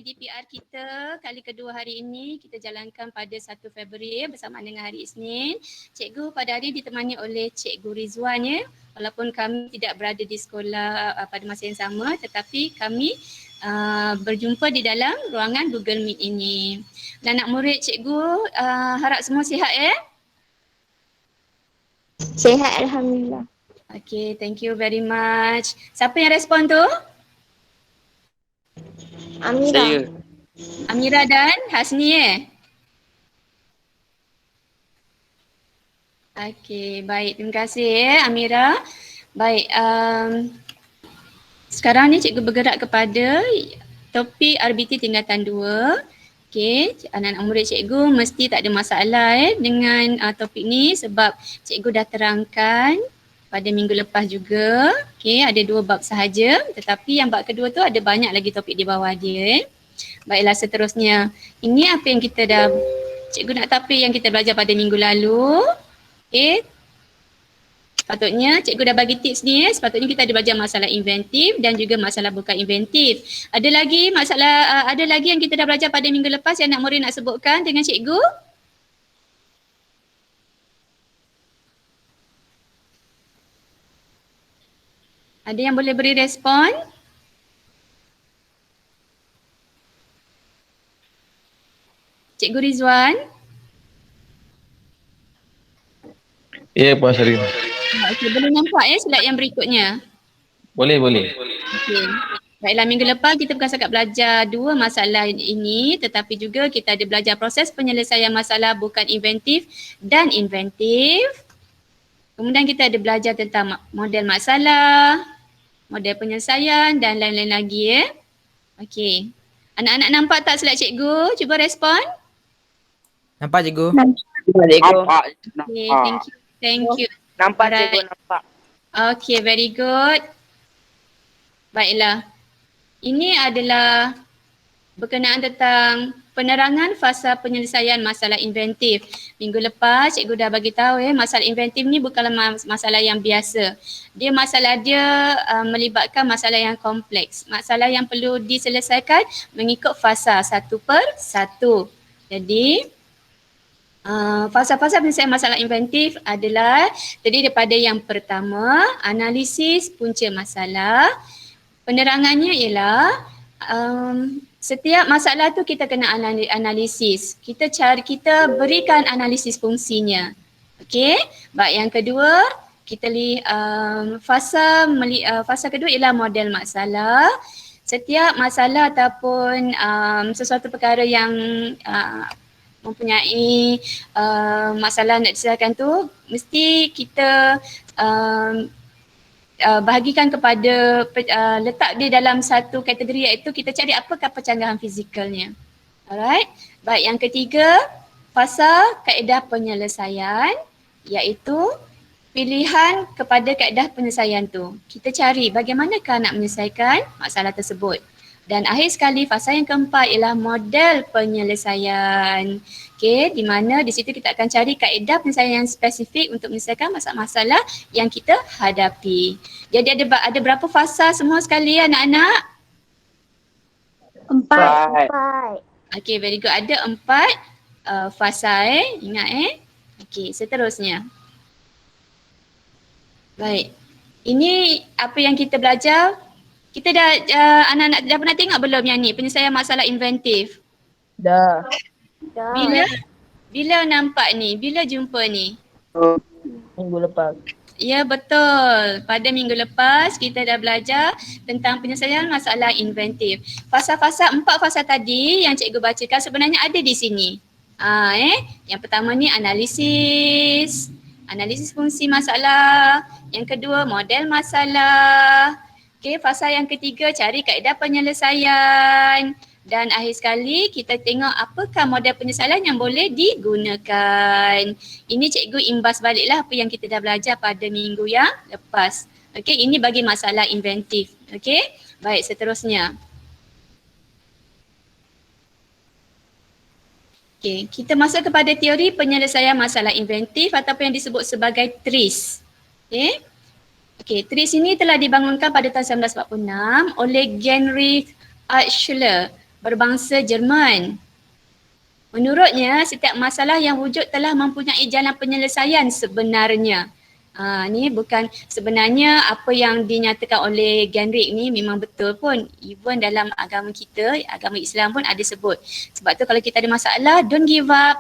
PDPR kita kali kedua hari ini kita jalankan pada 1 Februari bersama dengan hari Isnin. Cikgu pada hari ditemani oleh Cikgu Rizwan ya. Walaupun kami tidak berada di sekolah pada masa yang sama tetapi kami berjumpa di dalam ruangan Google Meet ini. Dan anak murid cikgu harap semua sihat ya. Sihat Alhamdulillah. Okay, thank you very much. Siapa yang respon tu? Amira. Saya. Amira dan Hasni Okey, baik. Terima kasih Amira. Baik, sekarang ni cikgu bergerak kepada topik RBT tingkatan 2. Okey, anak-anak murid cikgu mesti tak ada masalah dengan topik ni sebab cikgu dah terangkan pada minggu lepas juga. Okey, ada 2 bab sahaja tetapi yang bab kedua tu ada banyak lagi topik di bawah dia. Baiklah seterusnya. Ini apa yang kita dah, cikgu nak tapik yang kita belajar pada minggu lalu. Okay. Sepatutnya cikgu dah bagi tips ni sepatutnya kita ada belajar masalah inventif dan juga masalah bukan inventif. Ada lagi masalah, ada lagi yang kita dah belajar pada minggu lepas yang nak murid nak sebutkan dengan cikgu? Ada yang boleh beri respon? Cikgu Rizwan? Ya, Puan Syarif. Okey, boleh nampak slide yang berikutnya? Boleh. Okey. Baiklah, minggu lepas kita bukan sekat belajar 2 masalah ini tetapi juga kita ada belajar proses penyelesaian masalah bukan inventif dan inventif. Kemudian kita ada belajar tentang model masalah, model penyelesaian dan lain-lain lagi Okey. Anak-anak nampak tak slide cikgu? Cuba respon. Nampak cikgu? Nampak. Okay, thank you. Nampak Alright. cikgu, nampak. Okay, very good. Baiklah. Ini adalah berkenaan tentang penerangan fasa penyelesaian masalah inventif. Minggu lepas cikgu dah bagi tahu masalah inventif ni bukanlah masalah yang biasa. Masalah dia melibatkan masalah yang kompleks. Masalah yang perlu diselesaikan mengikut fasa satu per satu. Jadi fasa-fasa penyelesaian masalah inventif adalah terdiri daripada yang pertama, analisis punca masalah. Penerangannya ialah setiap masalah tu kita kena analisis. Kita berikan analisis fungsinya. Okey. Baik, yang kedua kita fasa kedua ialah model masalah. Setiap masalah ataupun sesuatu perkara yang mempunyai masalah nak diselesaikan tu mesti kita bahagikan kepada letak dia dalam satu kategori iaitu kita cari apakah pencanggahan fizikalnya. Alright. Baik, yang ketiga fasa kaedah penyelesaian iaitu pilihan kepada kaedah penyelesaian tu. Kita cari bagaimanakah nak menyelesaikan masalah tersebut. Dan akhir sekali fasa yang keempat ialah model penyelesaian. Okey, di mana di situ kita akan cari kaedah penyelesaian yang spesifik untuk menyelesaikan masalah-masalah yang kita hadapi. Jadi ada berapa fasa semua sekali anak-anak? 4. Okey, very good. Ada 4 fasa ingat Okey, seterusnya. Baik. Ini apa yang kita belajar. Kita dah anak-anak dah pernah tengok belum yang ni penyelesaian masalah inventif? Dah. Bila nampak ni? Bila jumpa ni? Minggu lepas. Ya, betul. Pada minggu lepas kita dah belajar tentang penyelesaian masalah inventif. Fasa-fasa 4 fasa tadi yang cikgu bacakan sebenarnya ada di sini. Yang pertama ni analisis fungsi masalah. Yang kedua model masalah. Okey, fasa yang ketiga cari kaedah penyelesaian. Dan akhir sekali kita tengok apakah model penyelesaian yang boleh digunakan. Ini cikgu imbas baliklah apa yang kita dah belajar pada minggu yang lepas. Okey, ini bagi masalah inventif. Okey, baik seterusnya. Okey, kita masuk kepada teori penyelesaian masalah inventif ataupun yang disebut sebagai TRIS. Okey, TRIS ini telah dibangunkan pada tahun 1946 oleh Heinrich Altschuler. berbangsa Jerman. Menurutnya, setiap masalah yang wujud telah mempunyai jalan penyelesaian sebenarnya. Ni bukan sebenarnya apa yang dinyatakan oleh Genrik ni memang betul pun. Even dalam agama kita, agama Islam pun ada sebut. Sebab tu kalau kita ada masalah, don't give up.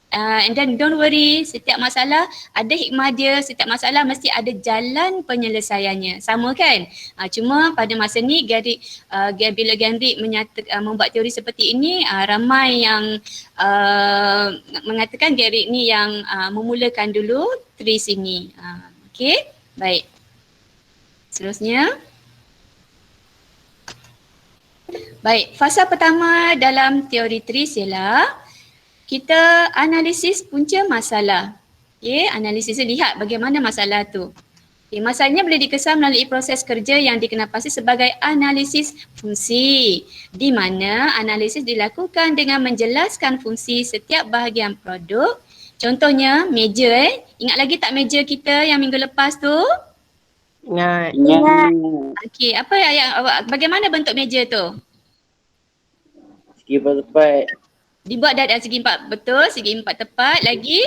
And then don't worry, setiap masalah ada hikmah dia, setiap masalah mesti ada jalan penyelesaiannya. Sama kan? Cuma pada masa ni bila Genrik membuat teori seperti ini, ramai yang mengatakan Genrik ni yang memulakan dulu trees ini. Okey, baik. Seterusnya. Baik, fasa pertama dalam teori trees ialah kita analisis punca masalah. Okay, analisis lihat bagaimana masalah tu. Okay, masalahnya boleh dikesan melalui proses kerja yang dikenali sebagai analisis fungsi. Di mana analisis dilakukan dengan menjelaskan fungsi setiap bahagian produk. Contohnya meja Ingat lagi tak meja kita yang minggu lepas tu? Ingat. Okey, bagaimana bentuk meja tu? Segi tepat. Dibuat dari segi empat, betul, segi empat tepat. Lagi?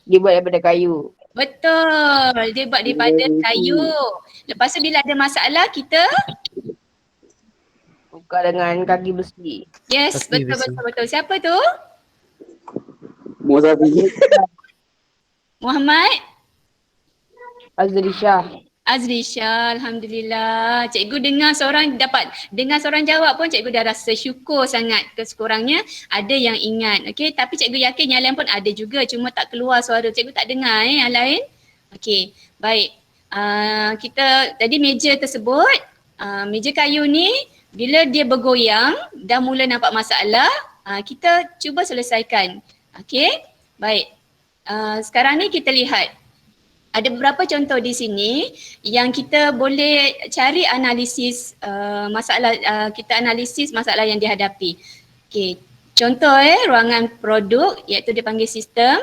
Dibuat daripada kayu. Betul, dia buat daripada kayu. Lepas tu bila ada masalah kita? Buka dengan kaki besi. Yes, Kaki betul, besi. betul. Siapa tu? Muzafi. Muhammad? Azri Shah. Azri Shah, Alhamdulillah. Cikgu dengar seorang jawab pun cikgu dah rasa syukur sangat. Kesekurangnya ada yang ingat. Okey, tapi cikgu yakin yang lain pun ada juga, cuma tak keluar suara. Cikgu tak dengar yang lain. Okey, baik. Tadi meja tersebut, meja kayu ni bila dia bergoyang, dah mula nampak masalah, kita cuba selesaikan. Okey, baik. Sekarang ni kita lihat. Ada beberapa contoh di sini yang kita boleh cari analisis masalah, kita analisis masalah yang dihadapi. Okey, contoh ruangan produk iaitu dipanggil sistem,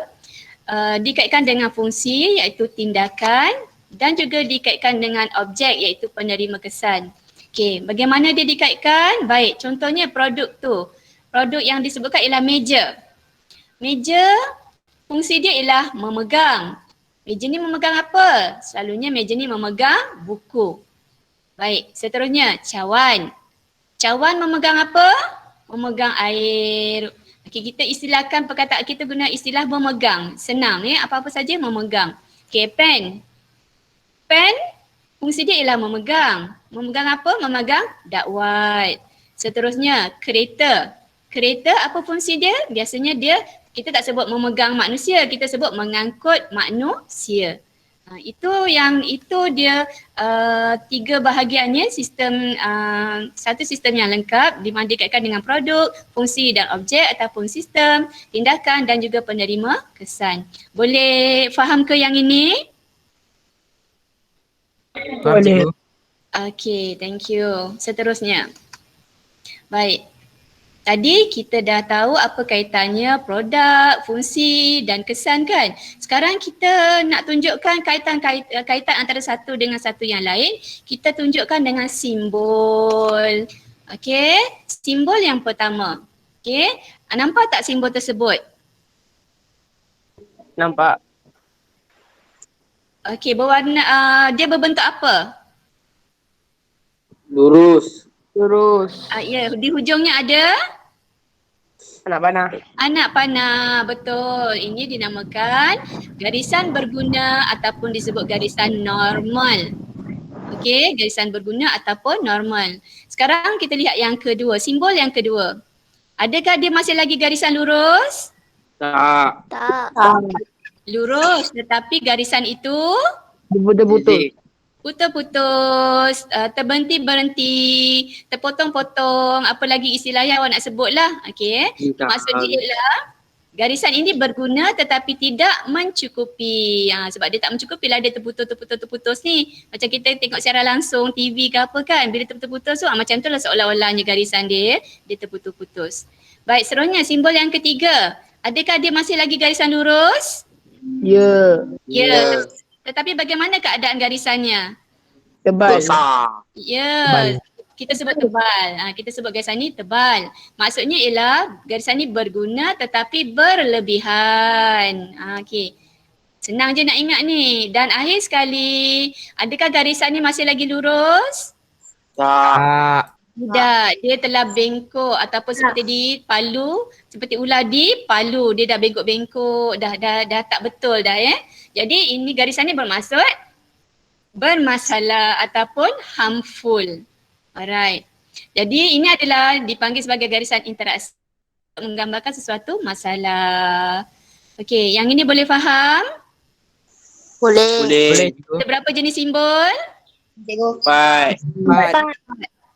dikaitkan dengan fungsi iaitu tindakan dan juga dikaitkan dengan objek iaitu penerima kesan. Okey, bagaimana dia dikaitkan? Baik, contohnya produk tu. Produk yang disebutkan ialah meja. Meja, fungsi dia ialah memegang. Meja ni memegang apa? Selalunya meja ni memegang buku. Baik, seterusnya cawan. Cawan memegang apa? Memegang air. Okey, kita istilahkan perkataan, kita guna istilah memegang. Senang apa-apa saja memegang. Okey, pen. Pen, fungsi dia ialah memegang. Memegang apa? Memegang dakwat. Seterusnya, kereta. Kereta apa fungsi dia? Biasanya kita tak sebut memegang manusia, kita sebut mengangkut manusia. Itu dia tiga bahagiannya sistem, satu sistem yang lengkap di mana dikaitkan dengan produk, fungsi dan objek ataupun sistem, tindakan dan juga penerima kesan. Boleh faham ke yang ini? Faham cikgu? Okay, thank you. Seterusnya. Baik. Tadi kita dah tahu apa kaitannya produk, fungsi dan kesan kan. Sekarang kita nak tunjukkan kaitan antara satu dengan satu yang lain. Kita tunjukkan dengan simbol. Okey, simbol yang pertama. Okey, nampak tak simbol tersebut? Nampak. Okey, berwarna, dia berbentuk apa? Lurus. Ya, di hujungnya ada? Anak panah. Anak panah, betul. Ini dinamakan garisan berguna ataupun disebut garisan normal. Okey, garisan berguna ataupun normal. Sekarang kita lihat yang kedua, simbol yang kedua. Adakah dia masih lagi garisan lurus? Tak. Lurus, tetapi garisan itu Berputus. putus-putus, terberhenti-berhenti, terpotong-potong, apa lagi istilah yang awak nak sebut lah. Okey. Maksudnya ialah garisan ini berguna tetapi tidak mencukupi. Sebab dia tak mencukupi lah, dia terputus ni. Macam kita tengok siaran langsung TV ke apa kan, bila terputus tu macam tu lah seolah-olahnya garisan dia terputus-putus. Baik, seterusnya simbol yang ketiga. Adakah dia masih lagi garisan lurus? Ya. Ya. Tetapi bagaimana keadaan garisannya? Tebal. Besar. Ya, kita sebut tebal. Kita sebut garisan ni tebal. Maksudnya ialah garisan ni berguna tetapi berlebihan. Okey. Senang je nak ingat ni. Dan akhir sekali, adakah garisan ni masih lagi lurus? Tak. Tidak, dia telah bengkok ataupun seperti di palu, seperti ular di palu, dia dah bengkok-bengkok, dah tak betul dah ya. Jadi ini garisan ni bermaksud bermasalah ataupun harmful. Alright. Jadi ini adalah dipanggil sebagai garisan interaksi untuk menggambarkan sesuatu masalah. Okey, yang ini boleh faham? Boleh. Boleh. Ada berapa jenis simbol? Cikgu. 4.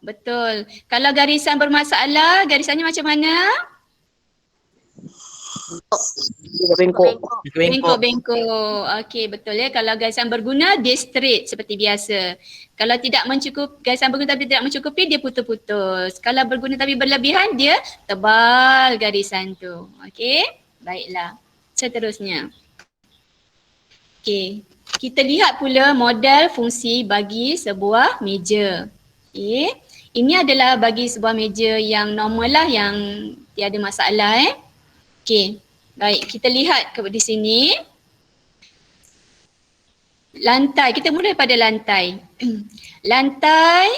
Betul. Kalau garisan bermasalah, garisannya macam mana? Bengkok. Bengkok-bengkok. Okey, betul ya. Kalau garisan berguna, dia straight seperti biasa. Kalau tidak mencukup, garisan berguna tapi tidak mencukupi, dia putus-putus. Kalau berguna tapi berlebihan, dia tebal garisan tu. Okey, baiklah. Seterusnya. Okey, kita lihat pula model fungsi bagi sebuah meja. Okey. Ini adalah bagi sebuah meja yang normal lah, yang tiada masalah Okey, baik, kita lihat di sini. Lantai, kita mula daripada lantai. Lantai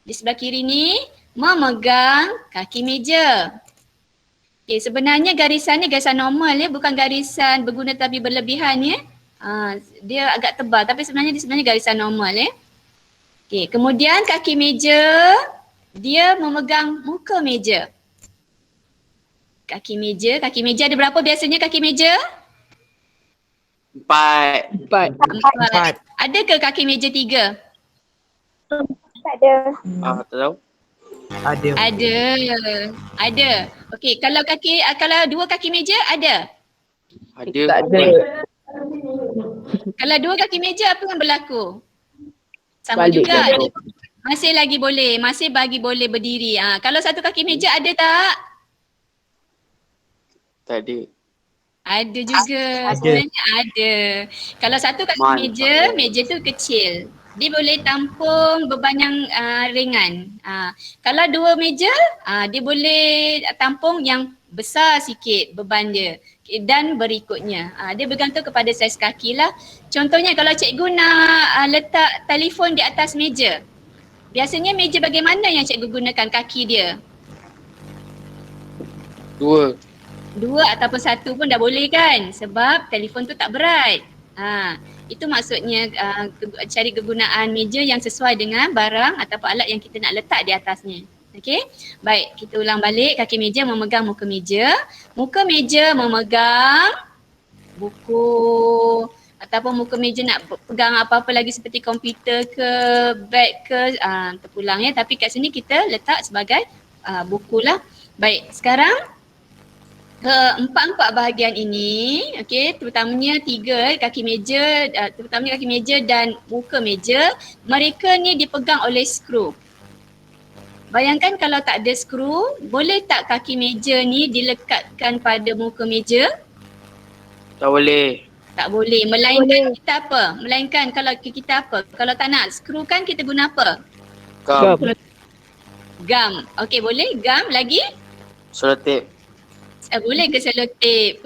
di sebelah kiri ni memegang kaki meja. Okey, sebenarnya garisan ni garisan normal ya, bukan garisan berguna tapi berlebihan ya. Dia agak tebal tapi sebenarnya garisan normal ya. Okey, kemudian kaki meja, dia memegang muka meja. Kaki meja ada berapa biasanya kaki meja? 4. 4. 4. Adakah kaki meja 3? Tak ada. Tak tahu. Ada. Okey, kalau dua kaki meja ada? Ada. Tak ada. Kalau dua kaki meja apa yang berlaku? Sama Balik juga. balik. Masih lagi boleh, masih bagi boleh berdiri. Kalau satu kaki meja ada tak? Tak ada. Ada juga. Sebenarnya ada. Kalau satu kaki Mantap. meja tu kecil. Dia boleh tampung beban yang ringan. Kalau dua meja, dia boleh tampung yang besar sikit beban dia. Dan berikutnya, dia bergantung kepada saiz kaki lah. Contohnya kalau cikgu nak letak telefon di atas meja, biasanya meja bagaimana yang cikgu gunakan kaki dia? 2. 2 ataupun 1 pun dah boleh kan? Sebab telefon tu tak berat. Itu maksudnya cari kegunaan meja yang sesuai dengan barang ataupun alat yang kita nak letak di atasnya. Okey? Baik, kita ulang balik. Kaki meja memegang muka meja. Muka meja memegang buku ataupun muka meja nak pegang apa-apa lagi seperti komputer ke, beg ke, terpulang ya. Tapi kat sini kita letak sebagai buku lah. Baik, sekarang empat bahagian ini, okey, terutamanya 3 kaki meja, terutamanya kaki meja dan muka meja, mereka ni dipegang oleh skru. Bayangkan kalau tak ada skru, boleh tak kaki meja ni dilekatkan pada muka meja? Tak boleh. Tak boleh. Melainkan kita apa? Melainkan kalau kita apa? Kalau tak nak skru kan kita guna apa? Gam. Gam. Okey, boleh. Gam lagi? Selotip. Boleh ke selotip?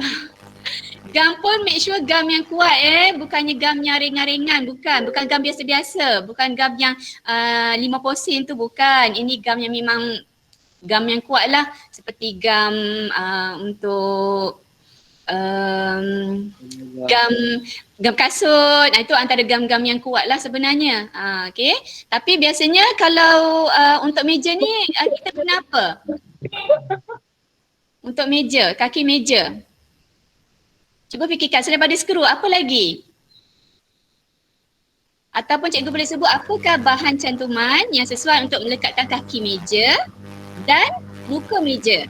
Gam pun make sure gam yang kuat bukannya gam yang ringan-ringan, bukan gam biasa-biasa, bukan gam yang 5% tu bukan. Ini gam yang memang gam yang kuat lah, seperti gam untuk gam kasut. Itu antara gam-gam yang kuat lah sebenarnya. Okay. Tapi biasanya kalau untuk meja ni kita guna apa? Untuk meja, kaki meja. Cuba fikirkan selain daripada skru, apa lagi? Ataupun cikgu boleh sebut apakah bahan cantuman yang sesuai untuk melekatkan kaki meja dan muka meja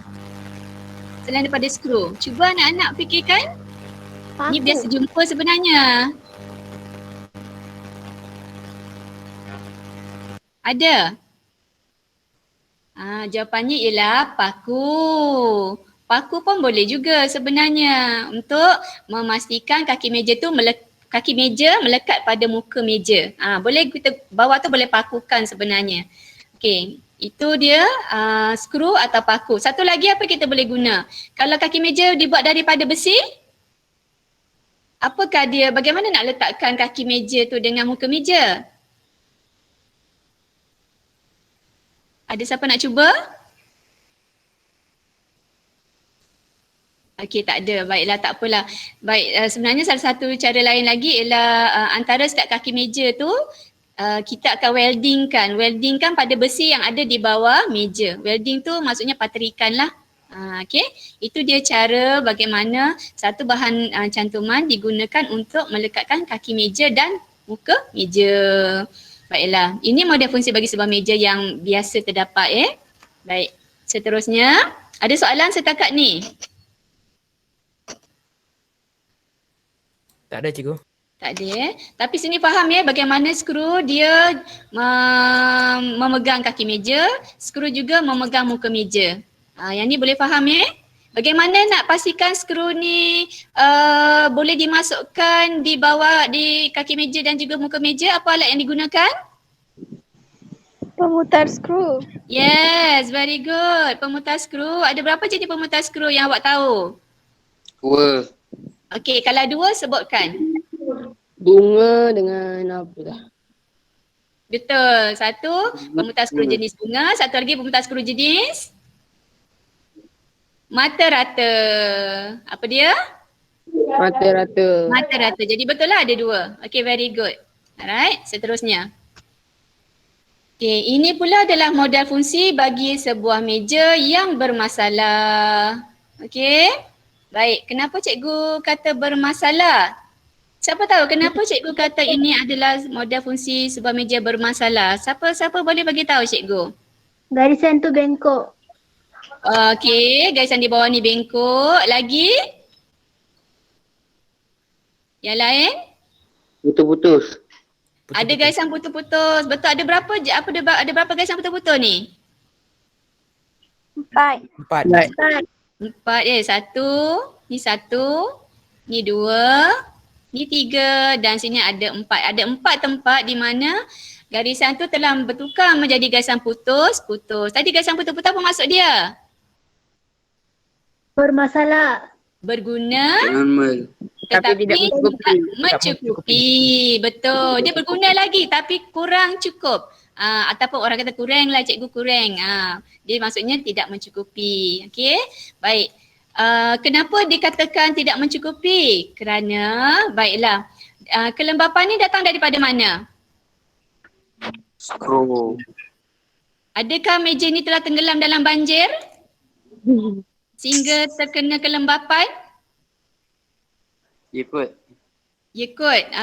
selain daripada skru. Cuba anak-anak fikirkan. Ini biasa jumpa sebenarnya. Ada? Jawapannya ialah paku. Paku pun boleh juga sebenarnya untuk memastikan kaki meja tu melekat pada muka meja. Boleh kita bawah tu boleh pakukan sebenarnya. Okey, Itu dia skru atau paku. Satu lagi apa kita boleh guna? Kalau kaki meja dibuat daripada besi, apakah dia, bagaimana nak letakkan kaki meja tu dengan muka meja? Ada siapa nak cuba? Okey, tak ada. Baiklah, tak apalah. Baik, sebenarnya salah satu cara lain lagi ialah antara setiap kaki meja tu kita akan weldingkan pada besi yang ada di bawah meja. Welding tu maksudnya paterikan lah. Okey, itu dia cara bagaimana satu bahan cantuman digunakan untuk melekatkan kaki meja dan muka meja. Baiklah, ini model fungsi bagi sebuah meja yang biasa terdapat. Baik, seterusnya ada soalan setakat ni? Tak ada cikgu. Tak ada. Tapi sini faham bagaimana skru dia memegang kaki meja, skru juga memegang muka meja. Yang ni boleh faham Bagaimana nak pastikan skru ni boleh dimasukkan di bawah di kaki meja dan juga muka meja? Apa alat yang digunakan? Pemutar skru. Yes, very good. Pemutar skru. Ada berapa jenis pemutar skru yang awak tahu? 2. Okey, kalau 2 sebutkan. Bunga dengan apa dah? Betul. Satu pemutar skru jenis bunga, satu lagi pemutar skru jenis mata rata. Apa dia? Mata rata. Mata rata. Jadi betul lah ada 2. Okay, very good. Alright, seterusnya. Okay, ini pula adalah modal fungsi bagi sebuah meja yang bermasalah. Okay. Baik, kenapa cikgu kata bermasalah? Siapa tahu kenapa cikgu kata ini adalah modal fungsi sebuah meja bermasalah? Siapa boleh bagi tahu cikgu? Garisan tu bengkok. Okey, garisan di bawah ni bengkok. Lagi? Yang lain? Putus-putus. Ada garisan putus-putus. Betul, ada berapa garisan putus-putus ni? 4. 4. 4 satu, ni 2, ni 3 dan sini ada 4. Ada 4 tempat di mana garisan tu telah bertukar menjadi garisan putus-putus. Tadi garisan putus-putus apa maksud dia? Bermasalah. Berguna Tapi tidak mencukupi. mencukupi. Betul. Dia berguna lagi tapi kurang cukup. Ataupun orang kata kurang lah cikgu kurang. Dia maksudnya tidak mencukupi. Okey. Baik. Kenapa dikatakan tidak mencukupi? Kerana baiklah. Kelembapan ni datang daripada mana? Skru. Adakah meja ni telah tenggelam dalam banjir? Sehingga terkena kelembapan? Ikut.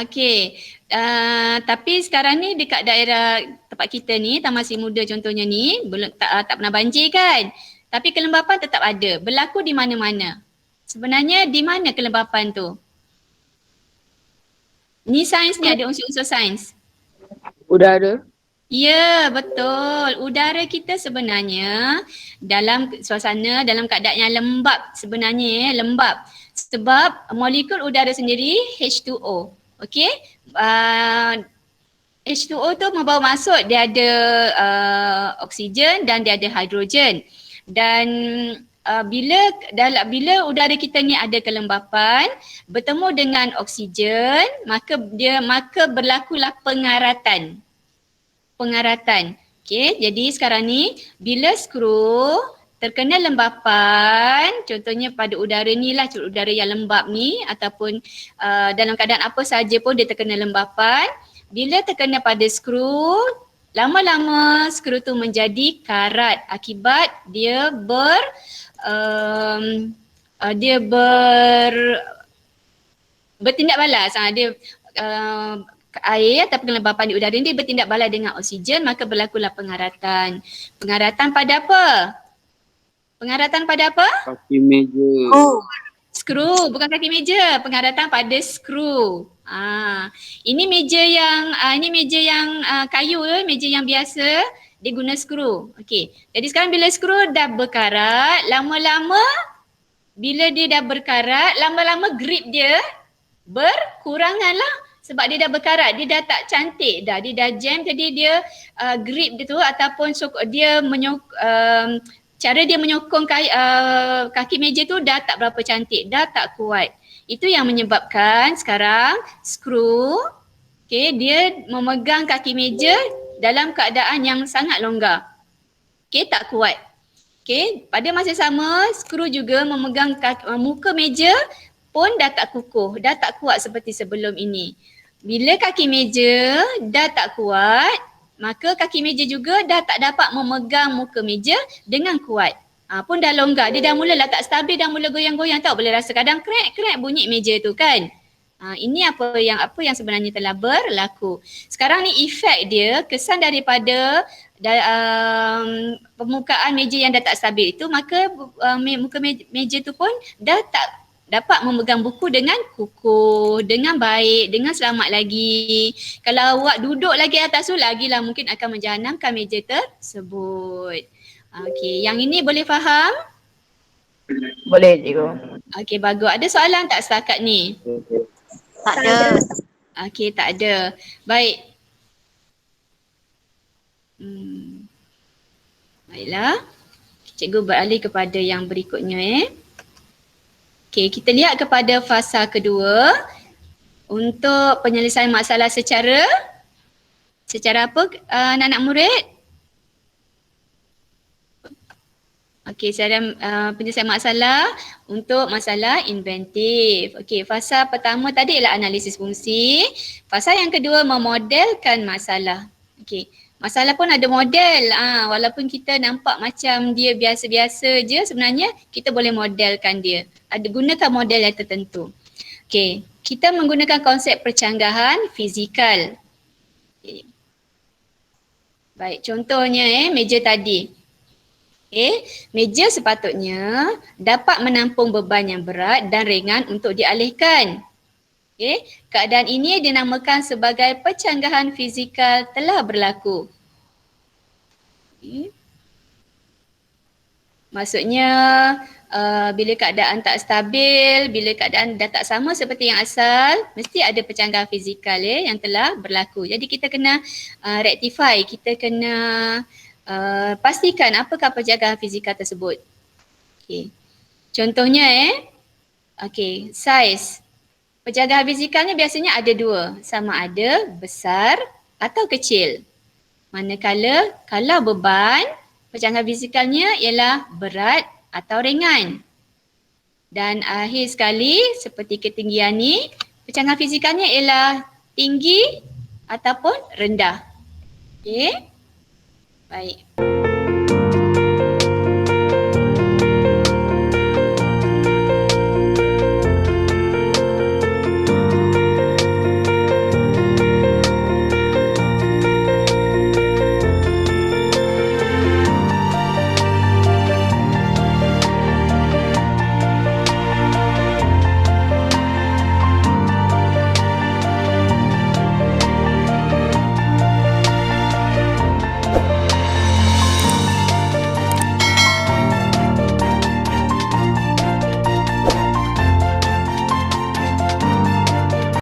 Okey. Tapi sekarang ni dekat daerah tempat kita ni, Taman Sri Muda contohnya ni, belum tak pernah banjir kan? Tapi kelembapan tetap ada. Berlaku di mana-mana. Sebenarnya di mana kelembapan tu? Ni sains ni ada unsur-unsur sains. Udara. Ya, betul. Udara kita sebenarnya dalam suasana, dalam keadaan yang lembab sebenarnya lembab. Sebab molekul udara sendiri H2O. Okey? H2O tu membawa masuk dia ada oksigen dan dia ada hidrogen. Dan bila udara kita ni ada kelembapan bertemu dengan oksigen, maka berlakulah pengaratan. Okey, jadi sekarang ni bila skru terkena lembapan, contohnya pada udara ni lah, udara yang lembab ni ataupun dalam keadaan apa sahaja pun dia terkena lembapan, bila terkena pada skru, lama-lama skru tu menjadi karat akibat dia bertindak balas. Dia air atau kelembapan di udara ni bertindak balas dengan oksigen, maka berlakulah pengaratan. Pengaratan pada apa? Pengaratan pada apa? Kaki meja. Skru, bukan kaki meja. Pengaratan pada skru. Ini meja yang kayu, meja yang biasa dia guna skru. Okey. Jadi sekarang bila skru dah berkarat, lama-lama bila dia dah berkarat, lama-lama grip dia berkurangan lah. Sebab dia dah berkarat, dia dah tak cantik dah. Dia dah jam, jadi dia grip dia tu ataupun cara dia menyokong kaki meja tu dah tak berapa cantik, dah tak kuat. Itu yang menyebabkan sekarang skru, dia memegang kaki meja dalam keadaan yang sangat longgar. Tak kuat. Pada masa sama, skru juga memegang muka meja pun dah tak kukuh, dah tak kuat seperti sebelum ini. Bila kaki meja dah tak kuat, maka kaki meja juga dah tak dapat memegang muka meja dengan kuat. Pun dah longgar, dia dah mulalah tak stabil, dah mula goyang-goyang tau. Boleh rasa kadang krek-krek bunyi meja tu kan. Ini apa yang sebenarnya telah berlaku. Sekarang ni efek dia, kesan daripada permukaan meja yang dah tak stabil itu, maka muka meja tu pun dah tak dapat memegang buku dengan kukuh, dengan baik, dengan selamat lagi. Kalau awak duduk lagi atas tu, lagilah mungkin akan menjahanamkan meja tersebut. Okey, yang ini boleh faham? Boleh cikgu. Okey, bagus. Ada soalan tak setakat ni? Tak ada. Okey, tak ada. Baik. Baiklah. Cikgu beralih kepada yang berikutnya. Okey, kita lihat kepada fasa kedua untuk penyelesaian masalah secara apa anak-anak murid? Okey, secara penyelesaian masalah untuk masalah inventif. Okey, fasa pertama tadi ialah analisis fungsi. Fasa yang kedua memodelkan masalah. Okey, masalah pun ada model. Walaupun kita nampak macam dia biasa-biasa je, sebenarnya kita boleh modelkan dia. Gunakan model yang tertentu. Okey, kita menggunakan konsep percanggahan fizikal. Okay. Baik, contohnya meja tadi. Meja sepatutnya dapat menampung beban yang berat dan ringan untuk dialihkan. Keadaan ini dinamakan sebagai percanggahan fizikal telah berlaku. Maksudnya bila keadaan tak stabil, bila keadaan dah tak sama seperti yang asal, mesti ada percanggahan fizikal yang telah berlaku. Jadi kita kena rectify, kita kena pastikan apakah percanggahan fizikal tersebut. Okay. Contohnya saiz. Percanggahan fizikalnya biasanya ada dua, sama ada besar atau kecil. Manakala kalau beban, percanggahan fizikalnya ialah berat atau ringan. Dan akhir sekali seperti ketinggian ni, percanggahan fizikalnya ialah tinggi ataupun rendah. Okey. Baik.